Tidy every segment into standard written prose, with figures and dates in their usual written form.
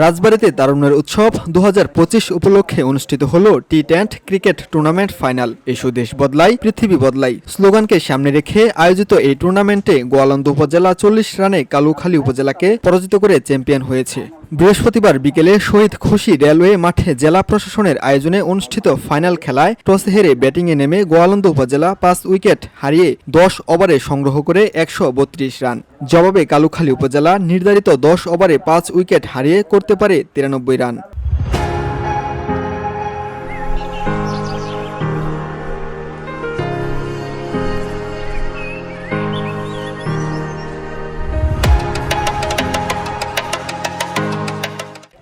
রাজবাড়ীতে তারুণ্যের উৎসব 2025 উপলক্ষে অনুষ্ঠিত হল টি-20 ক্রিকেট টুর্নামেন্ট ফাইনাল। এসো দেশ বদলাই, পৃথিবী বদলাই স্লোগানকে সামনে রেখে আয়োজিত এই টুর্নামেন্টে গোয়ালন্দ উপজেলা 40 রানে কালুখালী উপজেলাকে পরাজিত করে চ্যাম্পিয়ন হয়েছে। বৃহস্পতিবার বিকেলে শহীদ খুশি রেলওয়ে মাঠে জেলা প্রশাসনের আয়োজনে অনুষ্ঠিত ফাইনাল খেলায় টস হেরে ব্যাটিংয়ে নেমে গোয়ালন্দ উপজেলা 5 উইকেট হারিয়ে 10 ওভারে সংগ্রহ করে 132 রান। জবাবে কালুখালী উপজেলা নির্ধারিত 10 ওভারে 5 উইকেট হারিয়ে করতে পারে 93 রান।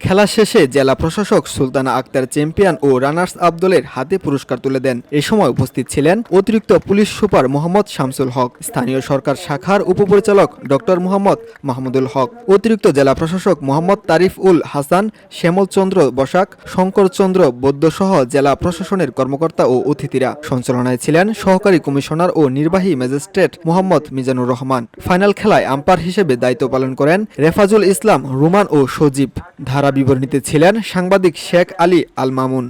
খেলা শেষে জেলা প্রশাসক সুলতানা আক্তার চ্যাম্পিয়ন ও রানার্স আপ দলের হাতে পুরস্কার তুলে দেন। এ সময় উপস্থিত ছিলেন অতিরিক্ত পুলিশ সুপার মোহাম্মদ শামসুল হক, স্থানীয় সরকার শাখার উপপরিচালক ডক্টর মোহাম্মদ মাহমুদুল হক, অতিরিক্ত জেলা প্রশাসক মোহাম্মদ তারিফ উল হাসান, শ্যামল চন্দ্র বসাক, শঙ্কর চন্দ্র বৈদ্য সহ জেলা প্রশাসনের কর্মকর্তা ও অতিথিরা। সঞ্চালনায় ছিলেন সহকারী কমিশনার ও নির্বাহী ম্যাজিস্ট্রেট মোহাম্মদ মিজানুর রহমান। ফাইনাল খেলায় আম্পায়ার হিসেবে দায়িত্ব পালন করেন রেফাজুল ইসলাম রুমান ও সজীব। ধারা বিবরণীতে ছিলেন সাংবাদিক শেখ আলী আল মামুন।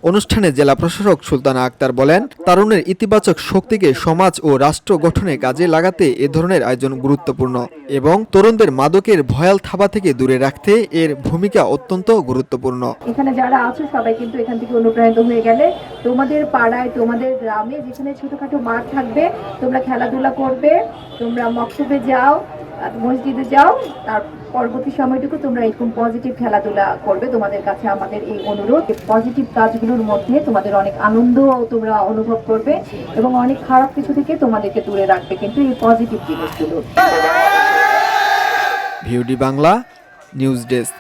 অনুষ্ঠানে জেলা প্রশাসক সুলতানা আক্তার বলেন, তারুণের ইতিবাচক শক্তিকে সমাজ ও রাষ্ট্র গঠনে কাজে লাগাতে এ ধরনের আয়োজন গুরুত্বপূর্ণ এবং তরুণদের মাদকের ভয়াল থাবা থেকে দূরে রাখতে এর ভূমিকা অত্যন্ত গুরুত্বপূর্ণ। এখানে যারা আছো সবাই কিন্তু এখান থেকে অনুপ্রাণিত হয়ে গেলে তোমাদের পাড়ায়, তোমাদের গ্রামে যেখানে ছোটখাটো মাঠ থাকবে, তোমরা খেলাধুলা করবে, তোমরা মক্তবে যাও, মসজিদে যাও, তার পরবর্তী সময়টুকু তোমরা এরকম পজিটিভ খেলাধুলা করবে। তোমাদের কাছে আমাদের এই অনুরোধ, পজিটিভ কাজগুলোর মধ্যে তোমাদের অনেক আনন্দ তোমরা অনুভব করবে এবং অনেক খারাপ কিছু থেকে তোমাদেরকে দূরে রাখবে কিন্তু এই পজিটিভ জিনিসগুলো। ভিউডি বাংলা নিউজ ডেস্ক।